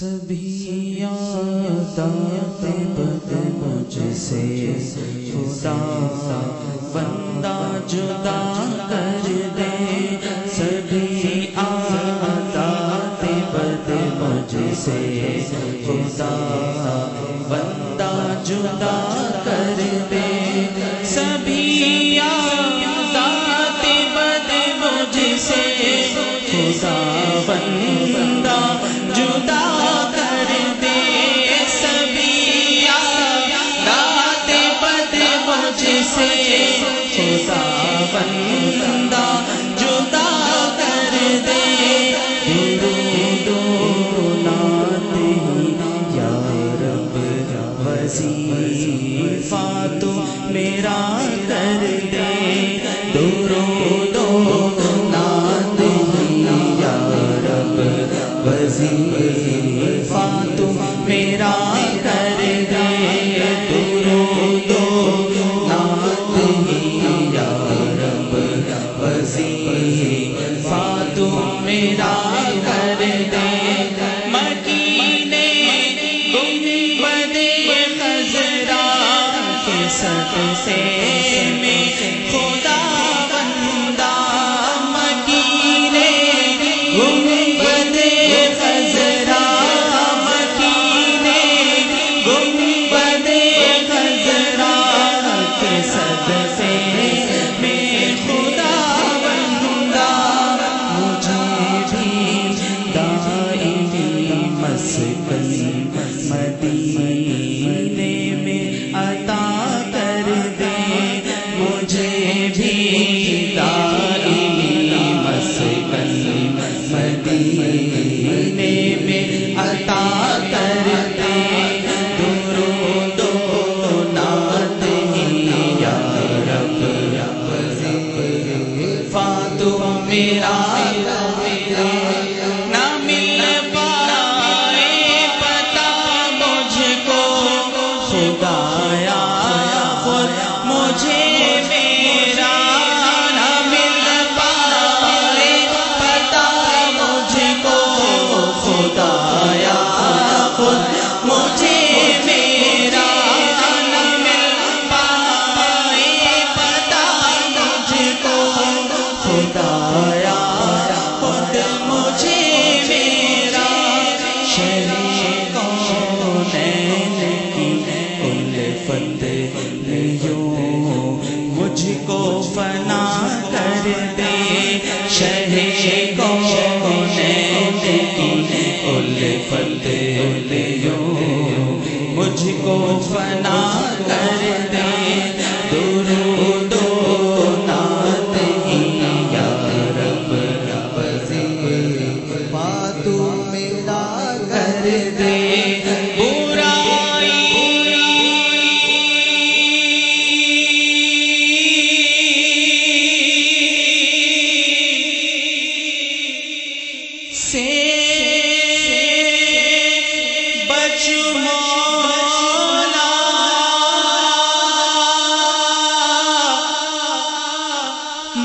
سبھی عادات بد مجھ سے خدا بندہ جدا کر دے. سبھی عادات بد مجھ سے خدا بندہ جدا کر دے. سبھی عادات بد مجھ سے خدا بندہ جدا کر دے. سبھی عادات بد مجھ سے خدا بندہ جدا کر دے. درود و نعت یا رب وظیفہ تو میرا کر دے. درود و نعت یا رب وظیفہ تو میرا کر دے. درود و نعت یا رب وظیفہ تو میرا کر دے. مکین گنبد خضرا کے صدقے میں خدا بندہ. مکین گنبد خضرا مکین گنبد خضرا کے صدقے میں خدا بندہ. مجھے بھی دائمی مسکن مدینے میں عطا کر دے. مجھے بھی دائمی مسکن مدینے میں عطا کر دے. درود و نعت یا رب وظیفہ تو میرا نہ مل پائے پتا مجھ کو خدایا خود مجھے میرا. نہ مل پائے پتا مجھ کو خدایا خود مجھے میرا. نہ مل پائے پتا مجھ کو خدایا خود مجھے میرا. شریک کونین کی الفت یوں مجھ کو فنا کر دے. شریک کونین کی الفت یوں مجھ کو فنا کر دے. درود و نعت یا رب وظیفہ تو میرا کر دے. سے بچ مولا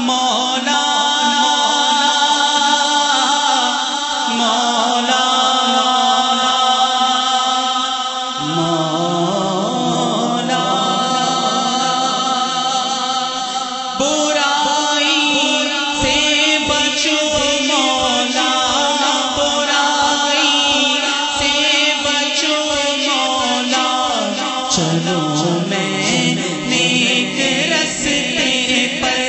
مولا مولا مولا. برائی سے بچو مولا چلو میں نیک رستے پر.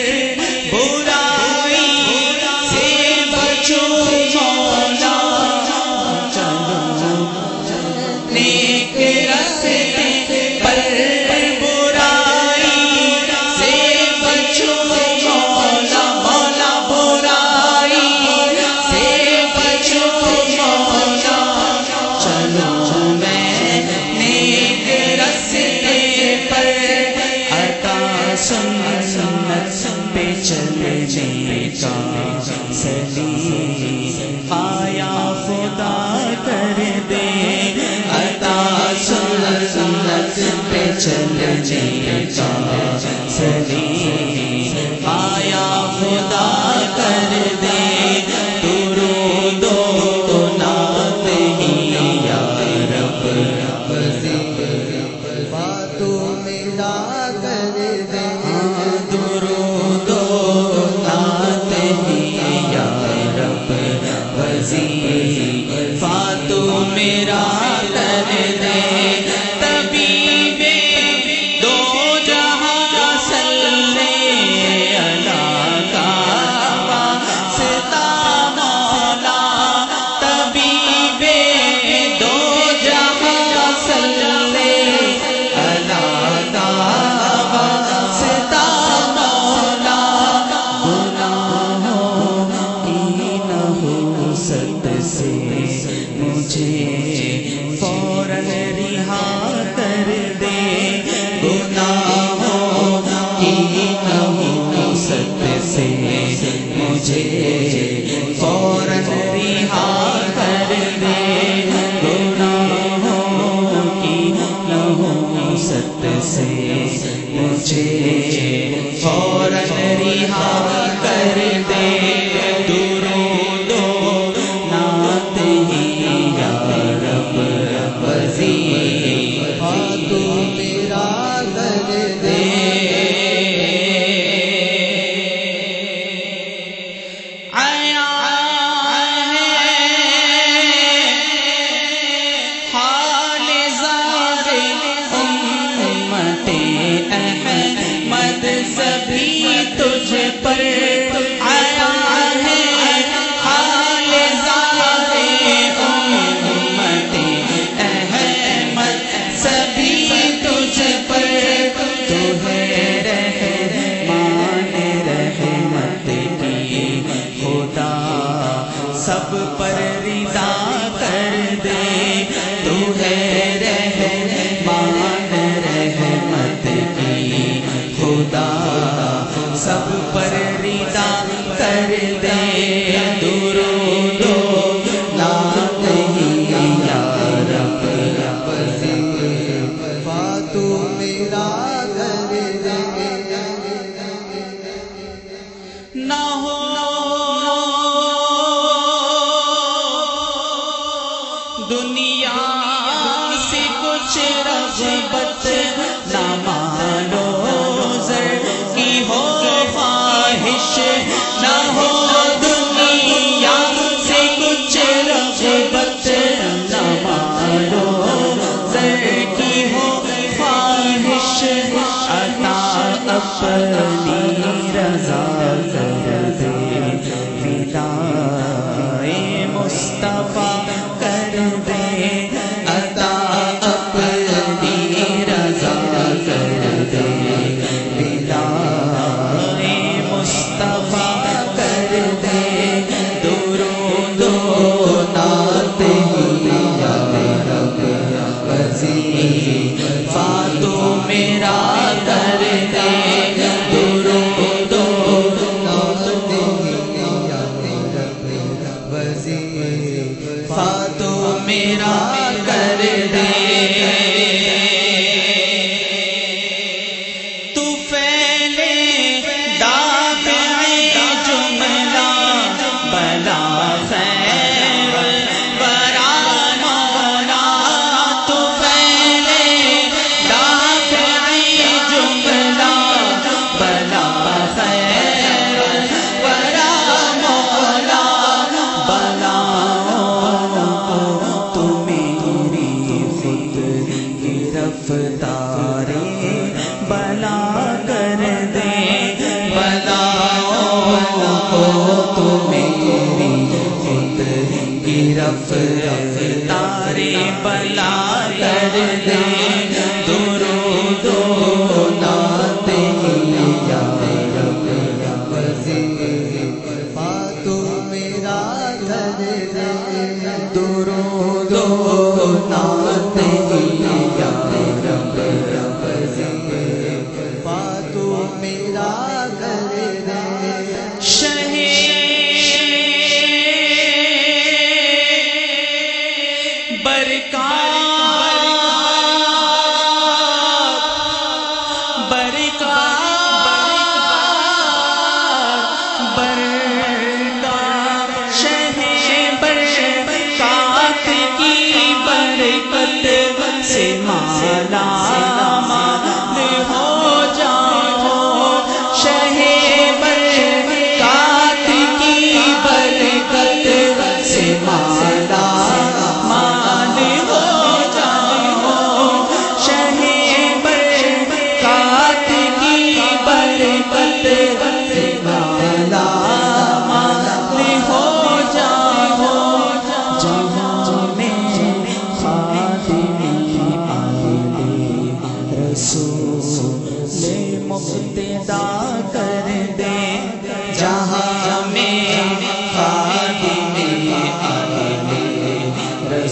برائی سے بچو مولا چلو نیک رستے پر. برائی سے بچو مولا مولا. برائی سے بچو مولا چلو میں نیک رستے پر. عطا سنت پہ چلنے کا سلیم آیا خدا کر دے. عطا سنت پہ چلنے کا سلیم آیا خدا کر دے. درود و نعت میرا کر دے طبیب دو جہاں صلی اللہ کا واسطہ مولا طبیب دو جہاں صلی اللہ کا واسطہ مولا گناہوں کی نحوست سے مجھے فوراً رہا کر دے گناہوں کی نحوست سے مجھے فوراً رہا کر دے گناہوں کی نحوست سے مجھے فوراً رہا کر دے درود و نعت ہی یا رب وظیفہ تو میرا کر دے آیا ہے حال زار امت احمد سبھی تجھ پر آیا ہے حال زار امت احمد سبھی تجھ پر تو ہے رحمان رحمت کی خدا سب پر رضا کر دے تو ہے رحمان رحمت کی خدا سب پر رضا کر دے درود و نعت ہی یا رب وظیفہ تو میرا کر دے نہ ہو دنیا سے کچھ رغبت نہ مالو زر کی ہو خواہش نہ ہو دنیا سے کچھ رغبت نہ مالو زر کی ہو خواہش عطا اپنی رضا کر دے فدائے مصطفیٰ کر دے عطا اپنی رضا کر دے فدائے مصطفیٰ کر دے درود و نعت ہی یا رب وظیفہ تو میرا کر دے درود و نعت ہی یا رب وظیفہ تو میرا کر دے تو پھیلے دافع جملہ بلا خیر الورا مولا تو پھیلے دافع جملہ بلا خیر الورا مولا بلاؤں تو میری خود گرفتار بلا کر دے بلاؤں تو میری خود گرفتار بلا کر دے درود و نعت ہی یا رب وظیفہ تو میرا کر دے درود و نعت ہی یا رب وظیفہ تو میرا کر دے مالا مال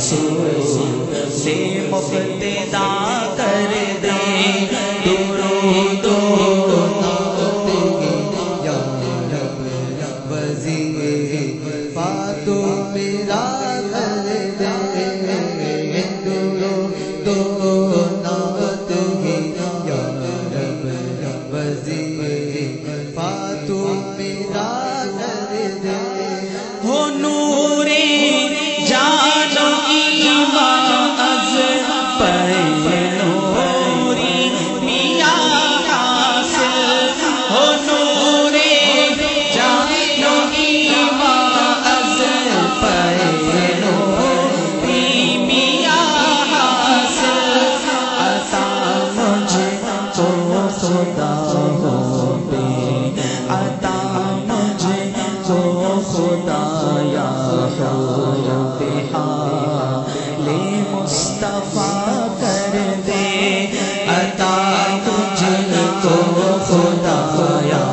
رسول سے مقتدا کر دے درود و یا رب وظیفہ تو میرا کر دے درود و نعت ہی یا رب وظیفہ تو میرا کر دے ہو نور جان و ایمان از پر نوری میاں حاصل ہو نور جان و ایمان از پر نوری میاں حاصل عطا مجھ کو خدا ہو بے عطا مجھ کو خدا یا لے مصطفیٰ کر دے عطا تجھ کو خدا یا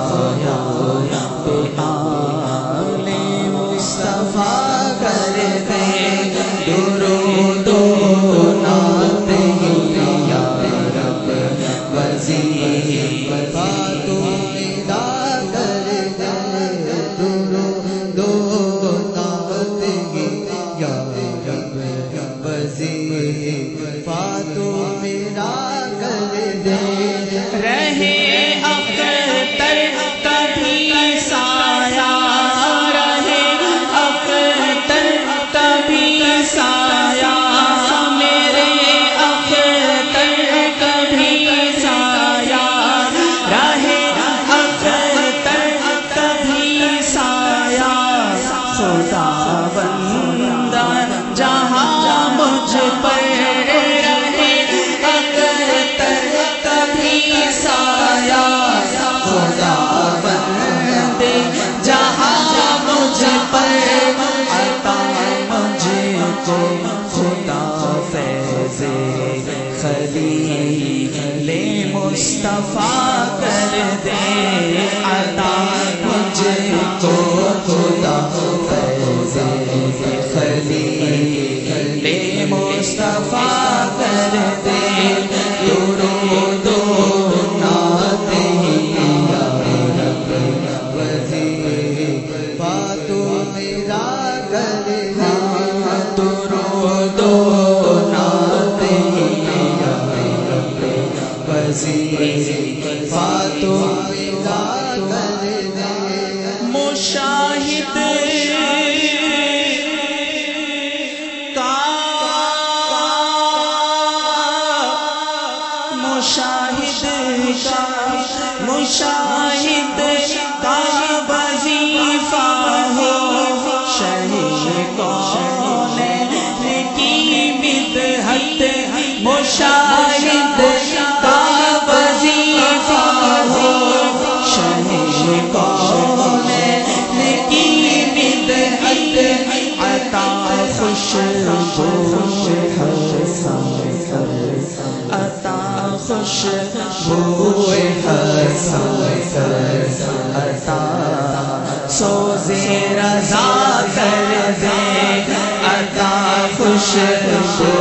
لے مصطفیٰ کر دے درود و نعت یا رب وظیفہ تو میرا کر دے درود و نعت یا رب وظیفہ تو میرا کر دے رہے اختر کبھی سایہ رہے اختر کبھی سایہ میرے اختر کبھی سایہ رہے اختر کبھی سایہ خدا بندہ جہاں مجھ پر رہے اختر کبھی سایہ خدا بندے جہاں مجھ پر عطا مجھ کو خدا فیض خلیل مصطفیٰ کر دے عطا مجھ کو خدا فیض خلیل مصطفیٰ کر دے درود و نعت یا رب وظیفہ تو میرا کر دے درود و نعت یا رب وظیفہ تو میرا کر دے مشاہد مشاہد کا وظیفہ ہو شہید کون کی بدعت مشاہد کا وظیفہ ہو شہید کون کی بدعت عطا خوشبو عطا خوشبو عطا سوز رضا کر دے عطا خوشبو